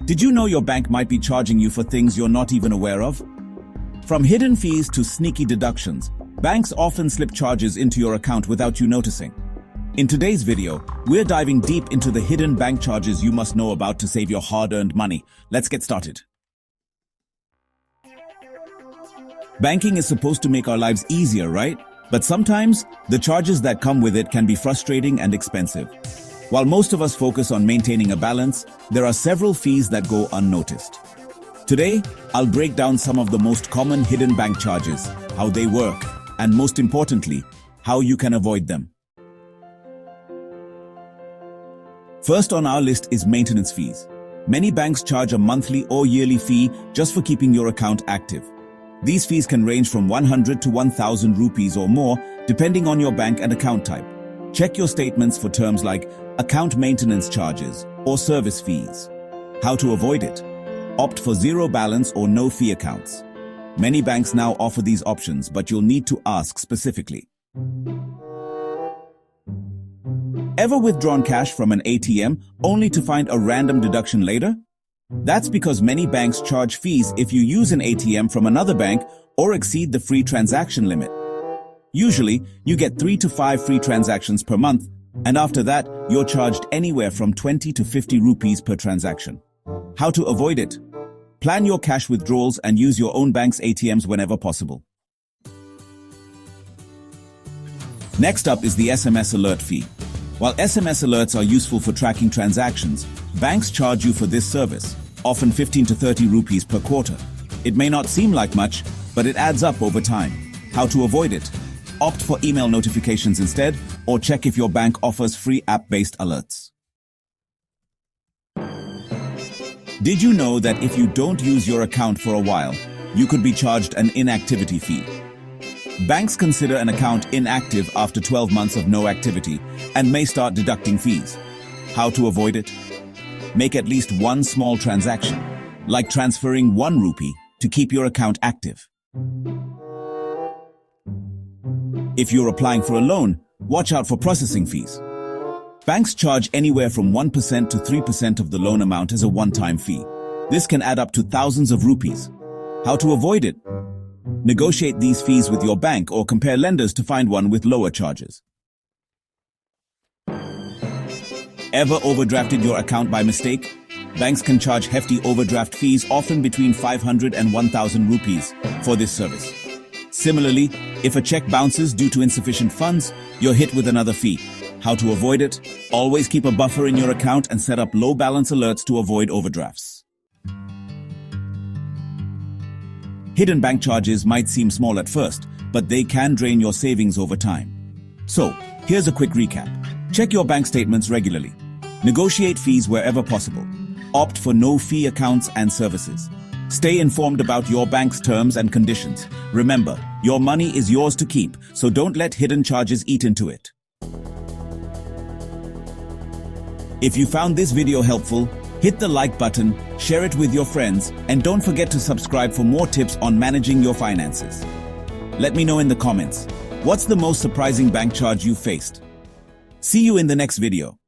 Did you know your bank might be charging you for things you're not even aware of? From hidden fees to sneaky deductions, banks often slip charges into your account without you noticing. In today's video, we're diving deep into the hidden bank charges you must know about to save your hard-earned money. Let's get started. Banking is supposed to make our lives easier, right? But sometimes, the charges that come with it can be frustrating and expensive. While most of us focus on maintaining a balance, there are several fees that go unnoticed. Today, I'll break down some of the most common hidden bank charges, how they work, and most importantly, how you can avoid them. First on our list is maintenance fees. Many banks charge a monthly or yearly fee just for keeping your account active. These fees can range from 100 to 1000 rupees or more, depending on your bank and account type. Check your statements for terms like account maintenance charges or service fees. How to avoid it? Opt for zero balance or no fee accounts. Many banks now offer these options, but you'll need to ask specifically. Ever withdrawn cash from an ATM only to find a random deduction later? That's because many banks charge fees if you use an ATM from another bank or exceed the free transaction limit. Usually, you get 3 to 5 free transactions per month, and after that, you're charged anywhere from 20 to 50 rupees per transaction. How to avoid it? Plan your cash withdrawals and use your own bank's ATMs whenever possible. Next up is the SMS Alert Fee. While SMS alerts are useful for tracking transactions, banks charge you for this service, often 15 to 30 rupees per quarter. It may not seem like much, but it adds up over time. How to avoid it? Opt for email notifications instead, or check if your bank offers free app-based alerts. Did you know that if you don't use your account for a while, you could be charged an inactivity fee? Banks consider an account inactive after 12 months of no activity and may start deducting fees. How to avoid it? Make at least one small transaction, like transferring 1 rupee to keep your account active. If you're applying for a loan, watch out for processing fees. Banks charge anywhere from 1% to 3% of the loan amount as a one-time fee. This can add up to thousands of rupees. How to avoid it? Negotiate these fees with your bank or compare lenders to find one with lower charges. Ever overdrafted your account by mistake? Banks can charge hefty overdraft fees, often between 500 and 1000 rupees, for this service. Similarly, if a check bounces due to insufficient funds, you're hit with another fee. How to avoid it? Always keep a buffer in your account and set up low balance alerts to avoid overdrafts. Hidden bank charges might seem small at first, but they can drain your savings over time. So, here's a quick recap. Check your bank statements regularly. Negotiate fees wherever possible. Opt for no-fee accounts and services. Stay informed about your bank's terms and conditions. Remember, your money is yours to keep, so don't let hidden charges eat into it. If you found this video helpful, hit the like button, share it with your friends, and don't forget to subscribe for more tips on managing your finances. Let me know in the comments, what's the most surprising bank charge you faced? See you in the next video.